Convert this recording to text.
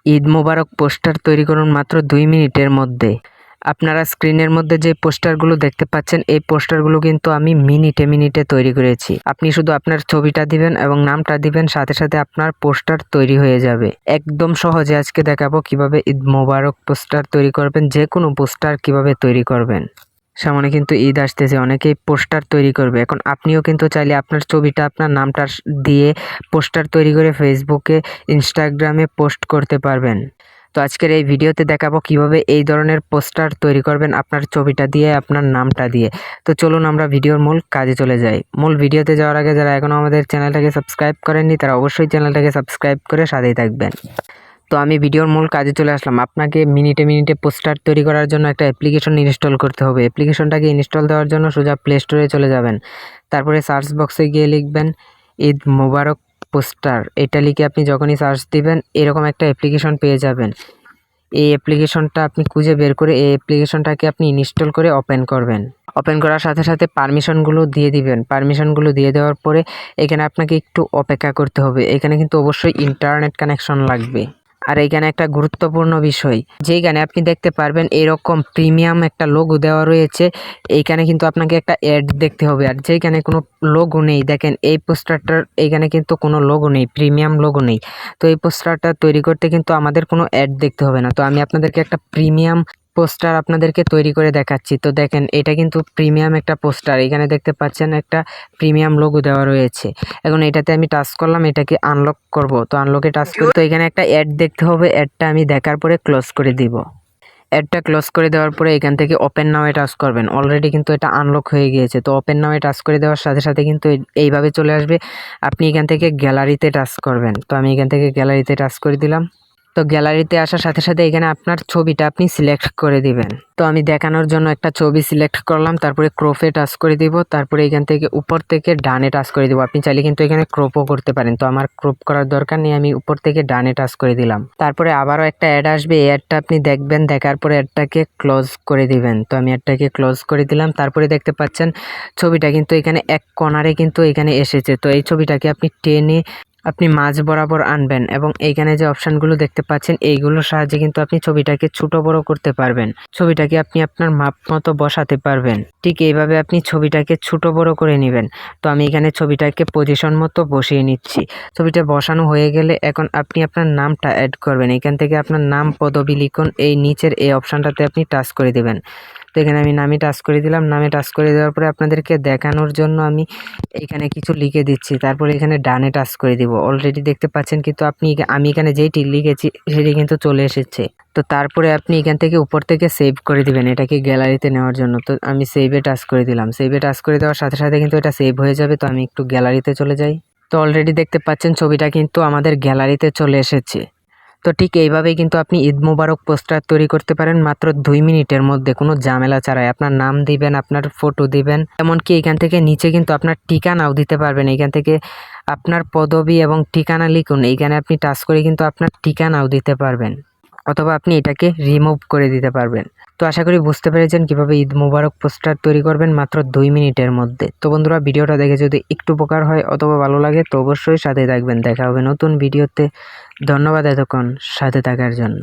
ঈদ মোবারক poster তৈরি করুন মাত্র 2 মিনিটের মধ্যে। আপনারা স্ক্রিনের মধ্যে যে পোস্টারগুলো দেখতে পাচ্ছেন, এই পোস্টারগুলো কিন্তু আমি মিনিটে তৈরি করেছি। আপনি শুধু আপনার ছবিটা দিবেন এবং নামটা দিবেন, সাথে সাথে আপনার পোস্টার তৈরি হয়ে যাবে। একদম সহজে আজকে দেখাবো কিভাবে ঈদ মোবারক পোস্টার তৈরি করবেন, যে কোনো পোস্টার কিভাবে তৈরি করবেন। সামনে কিন্তু ঈদ আসতেছে, অনেকেই পোস্টার তৈরি করবে। এখন আপনিও কিন্তু চাইলে আপনার ছবিটা, আপনার নামটা দিয়ে পোস্টার তৈরি করে ফেসবুকে, ইনস্টাগ্রামে পোস্ট করতে পারবেন। তো আজকের এই ভিডিওতে দেখাবো কিভাবে এই ধরনের পোস্টার তৈরি করবেন আপনার ছবিটা দিয়ে, আপনার নামটা দিয়ে। তো চলুন আমরা ভিডিওর মূল কাজে চলে যাই। মূল ভিডিওতে যাওয়ার আগে যারা এখনও আমাদের চ্যানেলটাকে সাবস্ক্রাইব করেননি, তারা অবশ্যই চ্যানেলটাকে সাবস্ক্রাইব করে সাথেই থাকবেন। তো আমি ভিডিওর মূল কাজে চলে আসলাম। আপনাকে মিনিটে পোস্টার তৈরি করার জন্য একটা অ্যাপ্লিকেশন ইনস্টল করতে হবে। অ্যাপ্লিকেশনটাকে ইনস্টল দেওয়ার জন্য সোজা প্লে স্টোরে চলে যাবেন। তারপরে সার্চ বক্সে গিয়ে লিখবেন ঈদ মোবারক পোস্টার। এটা লিখে আপনি যখনই সার্চ দিবেন, এরকম একটা অ্যাপ্লিকেশন পেয়ে যাবেন। এই অ্যাপ্লিকেশনটা আপনি খুঁজে বের করে এই অ্যাপ্লিকেশনটাকে আপনি ইনস্টল করে ওপেন করবেন। ওপেন করার সাথে সাথে পারমিশনগুলো দিয়ে দিবেন। পারমিশনগুলো দিয়ে দেওয়ার পরে এখানে আপনাকে একটু অপেক্ষা করতে হবে। এখানে কিন্তু অবশ্যই ইন্টারনেট কানেকশন লাগবে। আর এইখানে একটা গুরুত্বপূর্ণ বিষয়, যেইখানে আপনি দেখতে পারবেন এরকম প্রিমিয়াম একটা লোগো দেওয়া রয়েছে, এইখানে কিন্তু আপনাকে একটা অ্যাড দেখতে হবে। আর যেইখানে কোনো লোগো নেই, দেখেন এই পোস্টারটার এইখানে কিন্তু কোনো লোগো নেই, প্রিমিয়াম লোগো নেই। তো এই পোস্টারটা তৈরি করতে কিন্তু আমাদের কোনো অ্যাড দেখতে হবে না। তো আমি আপনাদেরকে একটা প্রিমিয়াম পোস্টার আপনাদেরকে তৈরি করে দেখাচ্ছি। তো দেখেন, এটা কিন্তু প্রিমিয়াম একটা পোস্টার। এখানে দেখতে পাচ্ছেন একটা প্রিমিয়াম লোগো দেওয়া রয়েছে। এখন এটাতে আমি টাচ করলাম, এটাকে আনলক করব। তো আনলকে টাচ করতে এখানে একটা অ্যাড দেখতে হবে। অ্যাডটা আমি দেখার পরে ক্লোজ করে দিব। অ্যাডটা ক্লোজ করে দেওয়ার পরে এখান থেকে ওপেন নাও এ টাচ করবেন। অলরেডি কিন্তু এটা আনলক হয়ে গিয়েছে। তো ওপেন নাও এ টাচ করে দেওয়ার সাথে সাথে কিন্তু এইভাবে চলে আসবে। আপনি এখান থেকে গ্যালারিতে টাচ করবেন। তো আমি এখান থেকে গ্যালারিতে টাচ করে দিলাম। তো গ্যালারিতে আসার সাথে সাথে এখানে আপনার ছবিটা আপনি সিলেক্ট করে দিবেন। তো আমি দেখানোর জন্য একটা ছবি সিলেক্ট করলাম, তারপরে ক্রপে টাচ করে দিব। তারপরে এখান থেকে উপর থেকে ডানে টাচ করে দিব। আপনি চাইলে কিন্তু এখানে ক্রপও করতে পারেন। তো আমার ক্রপ করার দরকার নেই, আমি উপর থেকে ডানে টাচ করে দিলাম। তারপরে আবারও একটা অ্যাড আসবে, এই অ্যাডটা আপনি দেখবেন, দেখার পরে অ্যাডটাকে ক্লোজ করে দিবেন। তো আমি অ্যাডটাকে ক্লোজ করে দিলাম। তারপরে দেখতে পাচ্ছেন ছবিটা কিন্তু এখানে এক কর্নারে কিন্তু এখানে এসেছে। তো এই ছবিটাকে আপনি টেনে আপনি মাঝ বরাবর আনবেন এবং এইখানে যে অপশানগুলো দেখতে পাচ্ছেন, এইগুলোর সাহায্যে কিন্তু আপনি ছবিটাকে ছোট বড় করতে পারবেন। ছবিটাকে আপনি আপনার মাপ মতো বসাতে পারবেন। ঠিক এইভাবে আপনি ছবিটাকে ছোট বড় করে নেবেন। তো আমি এখানে ছবিটাকে পজিশন মতো বসিয়ে নিচ্ছি। ছবিটা বসানো হয়ে গেলে এখন আপনি আপনার নামটা অ্যাড করবেন। এখান থেকে আপনার নাম, পদবি লিখুন, এই নিচের এই অপশানটাতে আপনি টাচ করে দেবেন। তো এখানে আমি নামে টাচ করে দিলাম। নামে টাচ করে দেওয়ার পরে আপনাদেরকে দেখানোর জন্য আমি এখানে কিছু লিখে দিচ্ছি। তারপরে এখানে ডানে টাচ করে দিব। অলরেডি দেখতে পাচ্ছেন কিন্তু আমি এখানে যেইটি লিখেছি সেটি কিন্তু চলে এসেছে। তো তারপরে আপনি এখান থেকে উপর থেকে সেভ করে দিবেন এটাকে গ্যালারিতে নেওয়ার জন্য। তো আমি সেভে টাচ করে দিলাম। সেভে টাচ করে দেওয়ার সাথে সাথে কিন্তু এটা সেভ হয়ে যাবে। তো আমি একটু গ্যালারিতে চলে যাই। তো অলরেডি দেখতে পাচ্ছেন ছবিটা কিন্তু আমাদের গ্যালারিতে চলে এসেছে। তো ঠিক এইভাবেই কিন্তু আপনি ঈদ মোবারক পোস্টার তৈরি করতে পারেন মাত্র 2 মিনিটের মধ্যে, কোনো ঝামেলা ছাড়াই। আপনার নাম দিবেন, আপনার ফটো দিবেন, এমনকি এখান থেকে নিচে কিন্তু আপনার ঠিকানাও দিতে পারবেন। এখান থেকে আপনার পদবি এবং ঠিকানা লিখুন। এইখানে আপনি টাচ করে কিন্তু আপনার ঠিকানাও দিতে পারবেন, অথবা আপনি এটাকে রিমুভ করে দিতে পারবেন। তো আশা করি বুঝতে পেরেছেন কিভাবে ঈদ মোবারক পোস্টার তৈরি করবেন মাত্র 2 মিনিটের মধ্যে। তো বন্ধুরা, ভিডিওটা দেখে যদি একটু উপকার হয় অথবা ভালো লাগে, তো অবশ্যই সাথে থাকবেন। দেখা হবে নতুন ভিডিওতে। ধন্যবাদ এতক্ষণ সাথে থাকার জন্য।